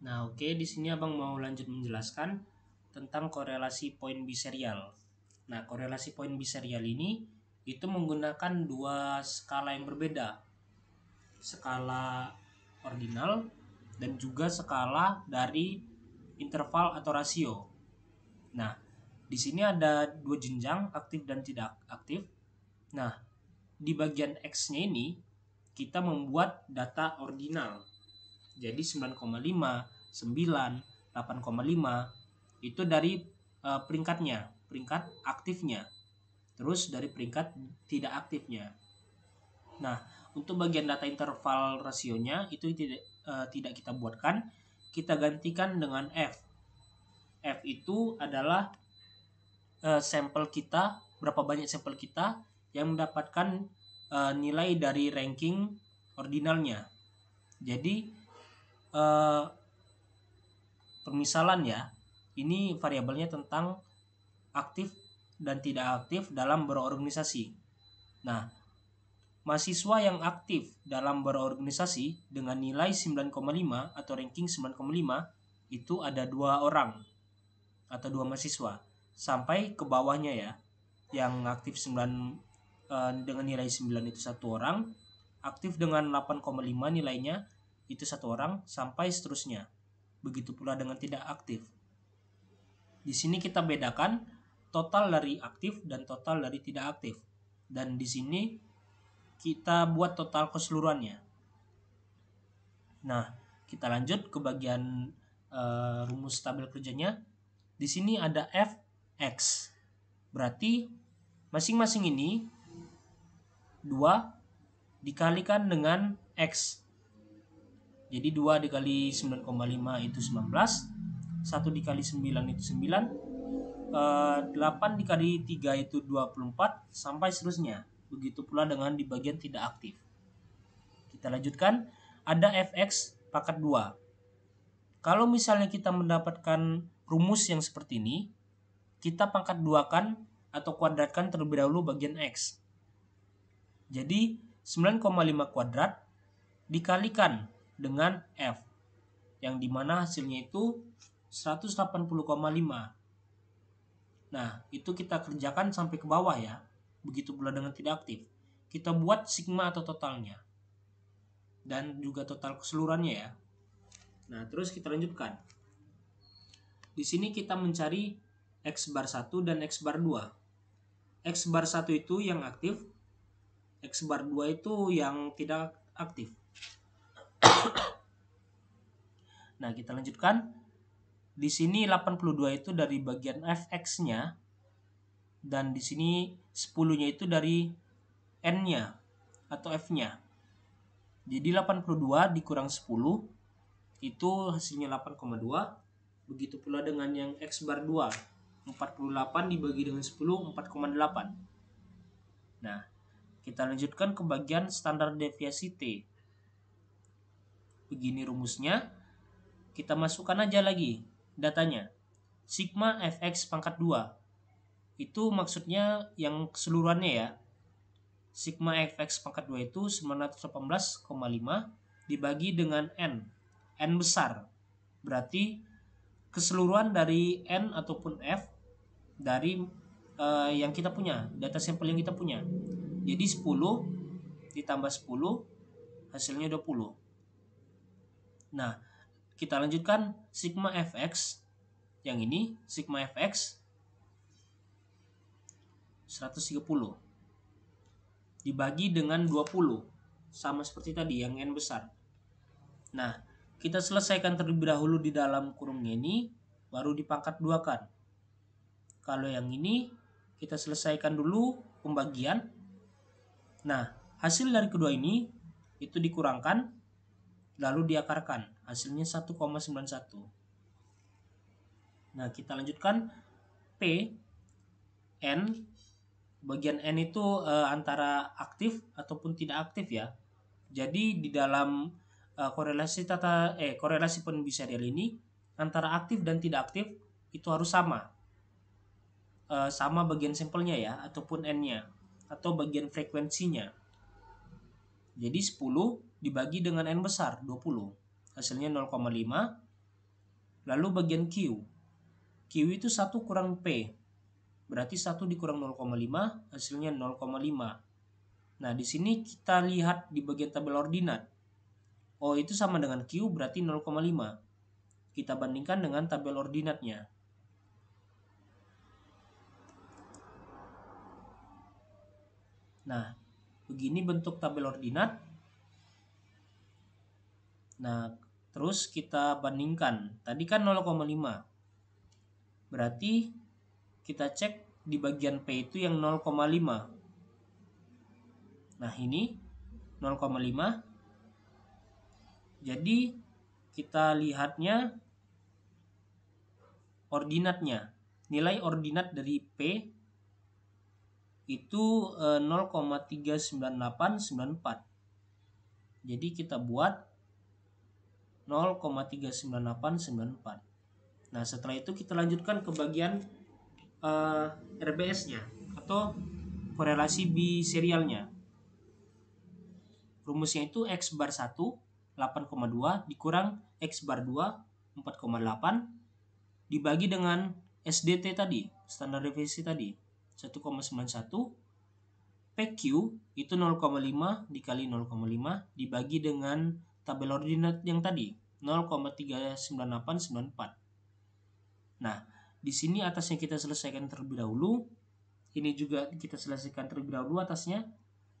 Nah, oke, di sini Abang mau lanjut menjelaskan tentang korelasi poin biserial. Nah, korelasi poin biserial ini itu menggunakan dua skala yang berbeda. Skala ordinal dan juga skala dari interval atau rasio. Nah, di sini ada dua jenjang, aktif dan tidak aktif. Nah, di bagian X-nya ini kita membuat data ordinal. Jadi 9,5, 9, 8,5 itu dari peringkatnya, peringkat aktifnya. Terus dari peringkat tidak aktifnya. Nah, untuk bagian data interval rasionya itu tidak kita buatkan, kita gantikan dengan F. F itu adalah sampel kita, berapa banyak sampel kita yang mendapatkan nilai dari ranking ordinalnya. Jadi permisalan ya, ini variabelnya tentang aktif dan tidak aktif dalam berorganisasi. Nah, mahasiswa yang aktif dalam berorganisasi dengan nilai 9,5 atau ranking 9,5 itu ada 2 orang atau 2 mahasiswa. Sampai ke bawahnya ya, yang aktif 9 dengan nilai 9 itu 1 orang, aktif dengan 8,5 nilainya itu 1 orang, sampai seterusnya. Begitu pula dengan tidak aktif. Di sini kita bedakan total dari aktif dan total dari tidak aktif. Dan di sini kita buat total keseluruhannya. Nah, kita lanjut ke bagian rumus tabel kerjanya. Di sini ada Fx. Berarti masing-masing ini 2 dikalikan dengan X. Jadi 2 dikali 9,5 itu 19. 1 dikali 9 itu 9. 8 dikali 3 itu 24. Sampai seterusnya. Begitu pula dengan di bagian tidak aktif. Kita lanjutkan. Ada Fx pangkat 2. Kalau misalnya kita mendapatkan rumus yang seperti ini, kita pangkat 2 kan atau kuadratkan terlebih dahulu bagian X. Jadi 9,5 kuadrat dikalikan dengan F, yang dimana hasilnya itu 180,5. Nah, itu kita kerjakan sampai ke bawah ya. Begitu pula dengan tidak aktif. Kita buat sigma atau totalnya. Dan juga total keseluruhannya ya. Nah, terus kita lanjutkan. Di sini kita mencari X bar 1 dan X bar 2. X bar 1 itu yang aktif, X bar 2 itu yang tidak aktif. Nah, kita lanjutkan. Di sini 82 itu dari bagian Fx-nya, dan di sini 10-nya itu dari N-nya atau F-nya. Jadi 82 dikurang 10 itu hasilnya 8,2. Begitu pula dengan yang X bar 2. 48 dibagi dengan 10, 4,8. Nah, kita lanjutkan ke bagian standar deviasi T. Begini rumusnya. Kita masukkan aja lagi datanya. Sigma Fx pangkat 2. Itu maksudnya yang keseluruhannya ya. Sigma Fx pangkat 2 itu 918,5 dibagi dengan N. N besar. Berarti keseluruhan dari N ataupun F dari yang kita punya, data sampel yang kita punya. Jadi 10 ditambah 10 hasilnya 20. Nah, kita lanjutkan sigma Fx. Yang ini sigma Fx 130 dibagi dengan 20, sama seperti tadi yang N besar. Nah, kita selesaikan terlebih dahulu di dalam kurungnya ini, baru dipangkat 2-kan. Kalau yang ini kita selesaikan dulu pembagian. Nah, hasil dari kedua ini itu dikurangkan lalu diakarkan, hasilnya 1,91. Nah, kita lanjutkan. P N, bagian N itu antara aktif ataupun tidak aktif ya. Jadi di dalam korelasi poin biserial ini antara aktif dan tidak aktif itu harus sama. Sama bagian sampelnya ya, ataupun N-nya atau bagian frekuensinya. Jadi 10 dibagi dengan N besar 20. Hasilnya 0,5. Lalu bagian Q. Q itu 1 kurang P. Berarti 1 dikurang 0,5 hasilnya 0,5. Nah, di sini kita lihat di bagian tabel ordinat. O itu sama dengan Q berarti 0,5. Kita bandingkan dengan tabel ordinatnya. Nah, begini bentuk tabel ordinat. Nah, terus kita bandingkan. Tadi kan 0,5. Berarti kita cek di bagian P itu yang 0,5. Nah, ini 0,5. Jadi kita lihatnya ordinatnya. Nilai ordinat dari P itu 0,39894. Jadi kita buat 0,39894. Nah, setelah itu kita lanjutkan ke bagian RBS-nya atau korelasi biserialnya. Rumusnya itu X bar 1 8,2 dikurang X bar 2 4,8 dibagi dengan SDT tadi, standar deviasi tadi 1,91. PQ itu 0,5 dikali 0,5 dibagi dengan tabel ordinat yang tadi 0,39894. Nah, di sini atasnya kita selesaikan terlebih dahulu. Ini juga kita selesaikan terlebih dahulu atasnya.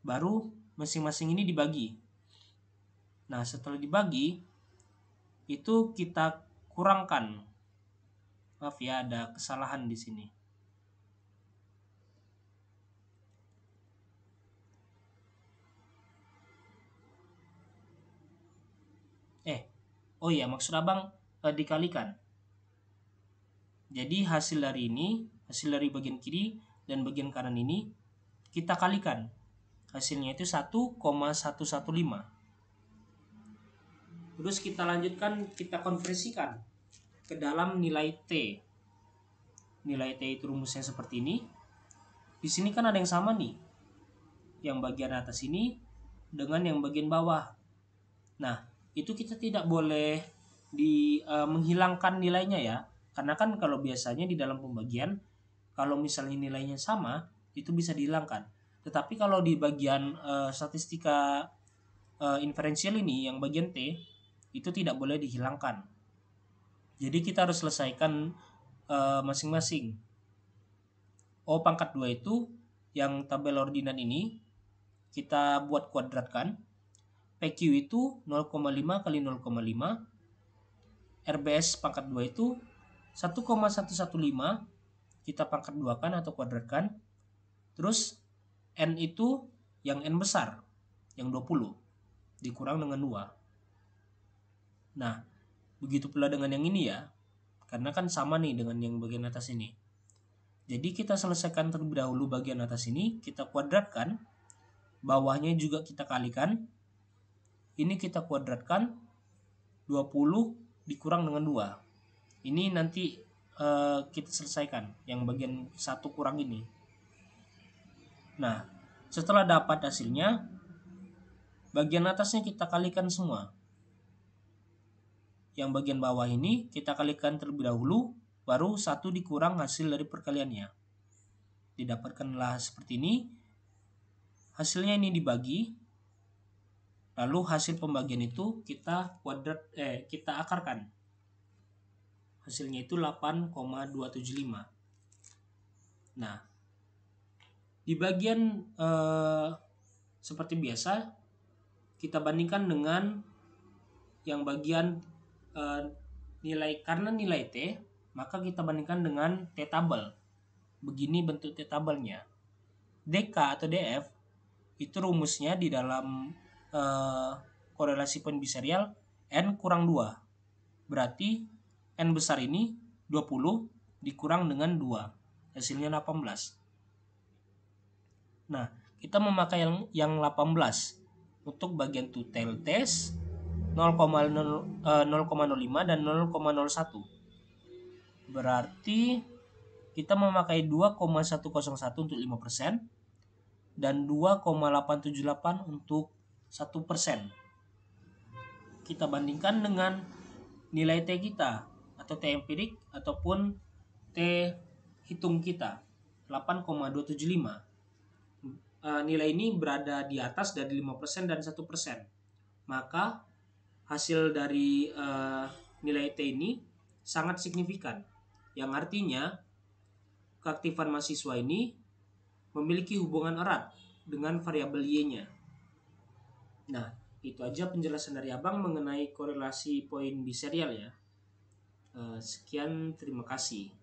Baru masing-masing ini dibagi. Nah, setelah dibagi itu kita kurangkan. Maaf ya, ada kesalahan di sini. Oh iya, maksud abang dikalikan. Jadi hasil dari ini, hasil dari bagian kiri dan bagian kanan ini kita kalikan. Hasilnya itu 1,115. Terus kita lanjutkan, kita konversikan ke dalam nilai T. Nilai T itu rumusnya seperti ini. Di sini kan ada yang sama nih. Yang bagian atas ini dengan yang bagian bawah. Nah, itu kita tidak boleh menghilangkan nilainya ya. Karena kan kalau biasanya di dalam pembagian, kalau misalnya nilainya sama, itu bisa dihilangkan. Tetapi kalau di bagian statistika inferensial ini, yang bagian T, itu tidak boleh dihilangkan. Jadi kita harus selesaikan masing-masing. O pangkat 2 itu, yang tabel ordinat ini, kita buat kuadratkan. PQ itu 0,5 kali 0,5. RBS pangkat 2 itu 1,115. Kita pangkat 2 kan atau kuadratkan. Terus N itu yang N besar, yang 20, dikurang dengan 2. Nah, begitu pula dengan yang ini ya. Karena kan sama nih dengan yang bagian atas ini. Jadi kita selesaikan terlebih dahulu bagian atas ini, kita kuadratkan. Bawahnya juga kita kalikan. Ini kita kuadratkan 20 dikurang dengan 2. Ini nanti kita selesaikan yang bagian 1 kurang ini. Nah, setelah dapat hasilnya, bagian atasnya kita kalikan semua. Yang bagian bawah ini kita kalikan terlebih dahulu, baru 1 dikurang hasil dari perkaliannya. Didapatkanlah seperti ini. Hasilnya ini dibagi. Lalu hasil pembagian itu kita kita akarkan. Hasilnya itu 8,275. Nah, di bagian seperti biasa kita bandingkan dengan yang bagian nilai, karena nilai T, maka kita bandingkan dengan T tabel. Begini bentuk T tabelnya. DK atau DF itu rumusnya di dalam korelasi poin biserial N kurang 2. Berarti N besar ini 20 dikurang dengan 2. Hasilnya 18. Nah, kita memakai yang 18 untuk bagian two-tail test 0,05 dan 0,01. Berarti kita memakai 2,101 untuk 5% dan 2,878 untuk 1%. Kita bandingkan dengan nilai T kita atau T empirik ataupun T hitung kita 8,275. Nilai ini berada di atas dari 5% dan 1%. Maka hasil dari nilai T ini sangat signifikan, yang artinya keaktifan mahasiswa ini memiliki hubungan erat dengan variabel Y-nya. Nah, itu aja penjelasan dari Abang mengenai korelasi poin biserial ya. Sekian, terima kasih.